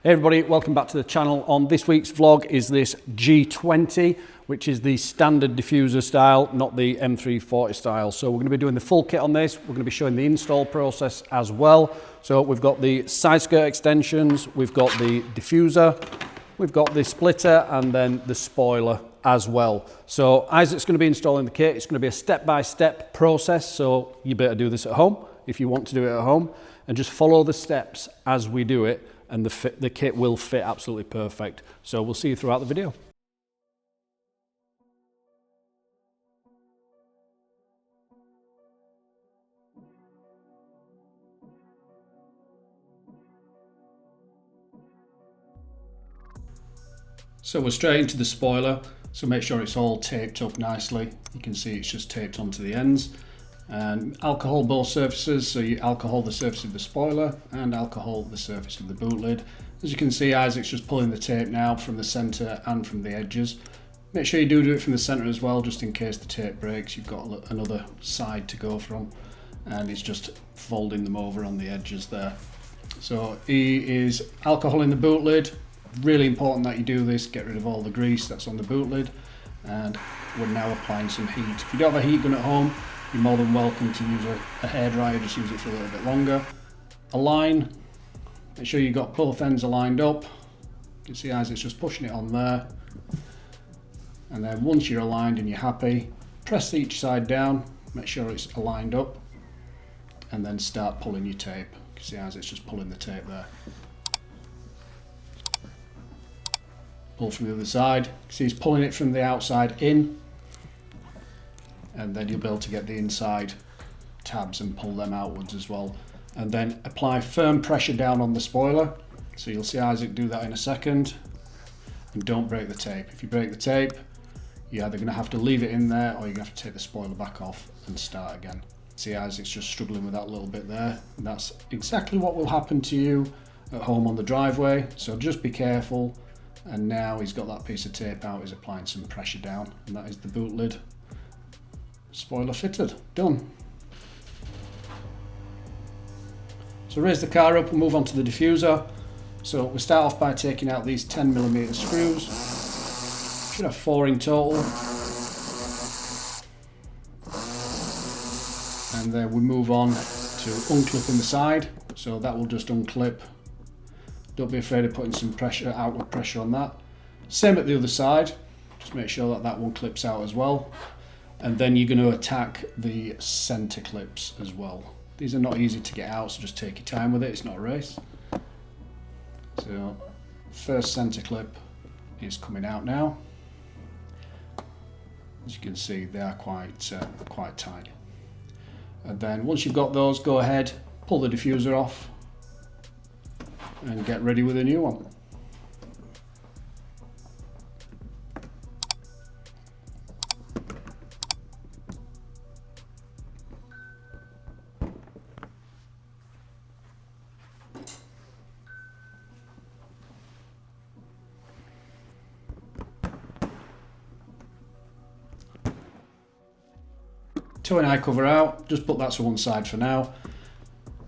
Hey everybody, welcome back to the channel. On this week's vlog is this G20, which is the standard diffuser style, not the M340 style. So we're going to be doing the full kit on this. We're going to be showing the install process as well. So we've got the side skirt extensions, we've got the diffuser, we've got the splitter, and then the spoiler as well. So Isaac's going to be installing the kit. It's going to be a step-by-step process, so you better do this at home if you want to do it at home, and just follow the steps as we do it, and the kit will fit absolutely perfect. So we'll see you throughout the video. So we're straight into the spoiler, so make sure it's all taped up nicely. You can see it's just taped onto the ends. And alcohol both surfaces, so you alcohol the surface of the spoiler and alcohol the surface of the boot lid. As you can see, Isaac's just pulling the tape now from the centre and from the edges. Make sure you do it from the centre as well, just in case the tape breaks. You've got another side to go from, and it's just folding them over on the edges there. So he is alcoholing the boot lid. Really important that you do this, get rid of all the grease that's on the boot lid. And we're now applying some heat. If you don't have a heat gun at home, you're more than welcome to use a hairdryer, just use it for a little bit longer. Align, make sure you've got both ends aligned up. You can see Isaac's just pushing it on there. And then once you're aligned and you're happy, press each side down, make sure it's aligned up, and then start pulling your tape. You can see Isaac's just pulling the tape there. Pull from the other side. You see he's pulling it from the outside in, and then you'll be able to get the inside tabs and pull them outwards as well. And then apply firm pressure down on the spoiler. So you'll see Isaac do that in a second. And don't break the tape. If you break the tape, you're either going to have to leave it in there, or you're going to have to take the spoiler back off and start again. See, Isaac's just struggling with that little bit there. And that's exactly what will happen to you at home on the driveway. So just be careful. And now he's got that piece of tape out, he's applying some pressure down, and that is the boot lid spoiler fitted, done. So raise the car up, we'll move on to the diffuser. So we start off by taking out these 10mm screws. Should have 4 in total. And then we move on to unclipping the side. So that will just unclip. Don't be afraid of putting some pressure, outward pressure on that. Same at the other side. Just make sure that that one clips out as well. And then you're going to attack the center clips as well. These are not easy to get out, so just take your time with it. It's not a race. So first center clip is coming out now. As you can see, they are quite tight. And then once you've got those, go ahead, pull the diffuser off, and get ready with a new one. Toe and eye cover out, just put that to one side for now.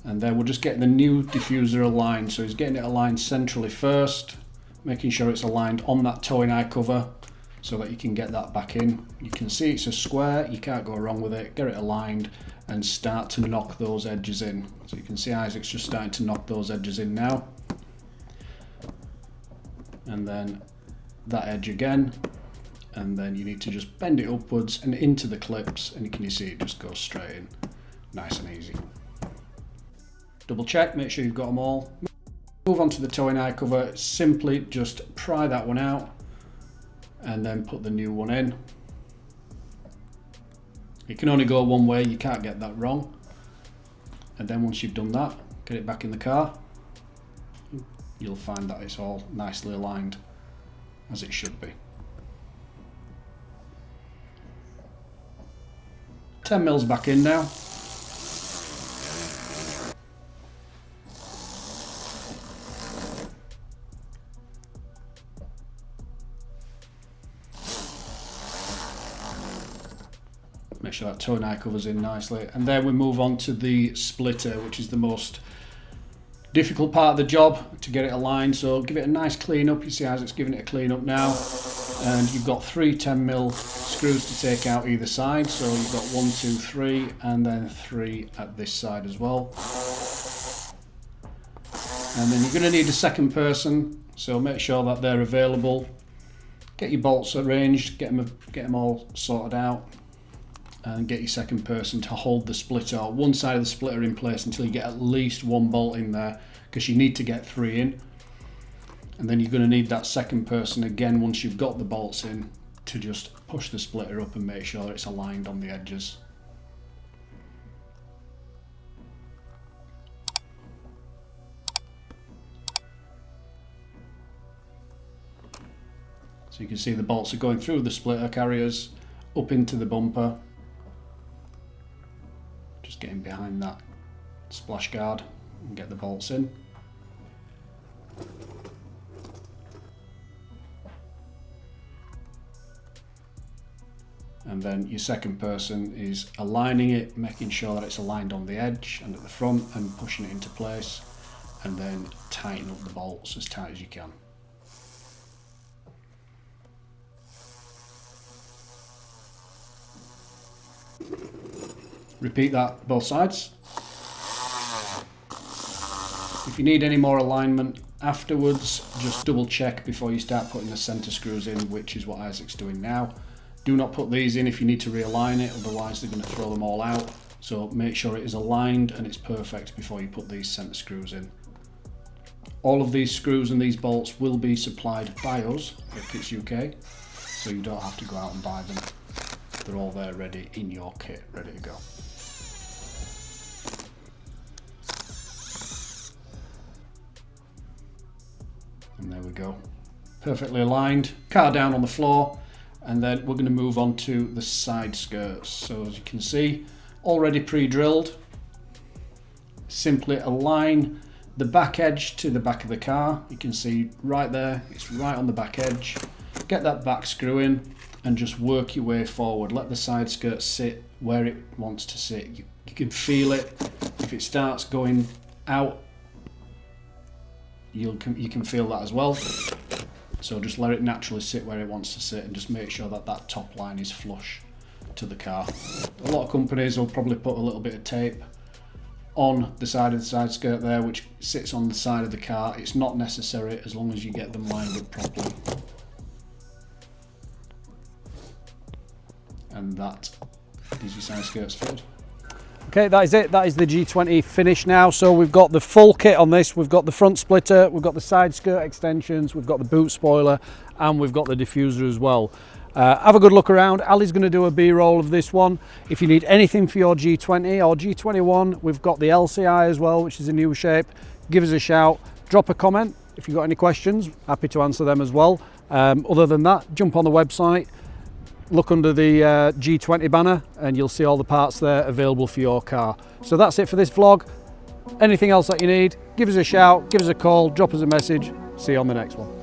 And then we're just getting the new diffuser aligned. So he's getting it aligned centrally first, making sure it's aligned on that toe and eye cover so that you can get that back in. You can see it's a square, you can't go wrong with it. Get it aligned and start to knock those edges in. So you can see Isaac's just starting to knock those edges in now. And then that edge again. And then you need to just bend it upwards and into the clips, and you see it just goes straight in. Nice and easy. Double check, make sure you've got them all. Move on to the toe and eye cover. Simply just pry that one out and then put the new one in. It can only go one way, you can't get that wrong. And then once you've done that, get it back in the car. You'll find that it's all nicely aligned as it should be. 10mm back in now. Make sure that toe and eye covers in nicely, and then we move on to the splitter, which is the most Difficult part of the job to get it aligned, so give it a nice clean up. You see how it's giving it a clean up now, and you've got 3 10mm screws to take out either side, so you've got 1, 2, 3, and then 3 at this side as well. And then you're going to need a second person, so make sure that they're available. Get your bolts arranged, get them all sorted out, and get your second person to hold the splitter, or one side of the splitter in place until you get at least 1 bolt in there, because you need to get 3 in. And then you're going to need that second person again once you've got the bolts in to just push the splitter up and make sure it's aligned on the edges. So you can see the bolts are going through the splitter carriers up into the bumper. Just getting behind that splash guard and get the bolts in. And then your second person is aligning it, making sure that it's aligned on the edge and at the front, and pushing it into place, and then tighten up the bolts as tight as you can. Repeat that both sides. If you need any more alignment afterwards, just double check before you start putting the centre screws in, which is what Isaac's doing now. Do not put these in if you need to realign it, otherwise they're going to throw them all out. So make sure it is aligned and it's perfect before you put these centre screws in. All of these screws and these bolts will be supplied by us at Kits UK, so you don't have to go out and buy them. They're all there ready in your kit, ready to go. And there we go, perfectly aligned, car down on the floor, and then we're going to move on to the side skirts. So as you can see, already pre-drilled. Simply align the back edge to the back of the car. You can see right there, it's right on the back edge. Get that back screw in and just work your way forward. Let the side skirt sit where it wants to sit. You can feel it. If it starts going out, you can feel that as well. So just let it naturally sit where it wants to sit, and just make sure that that top line is flush to the car. A lot of companies will probably put a little bit of tape on the side of the side skirt there, which sits on the side of the car. It's not necessary as long as you get them lined up properly. And that is your side skirts fitted. Okay, that is it. That is the G20 finished now. So we've got the full kit on this. We've got the front splitter, we've got the side skirt extensions, we've got the boot spoiler, and we've got the diffuser as well. Have a good look around. Ali's going to do a B-roll of this one. If you need anything for your G20 or G21, we've got the LCI as well, which is a new shape. Give us a shout. Drop a comment if you've got any questions. Happy to answer them as well. Other than that, jump on the website. Look under the G20 banner and you'll see all the parts there available for your car. So that's it for this vlog. Anything else that you need, give us a shout, give us a call, drop us a message. See you on the next one.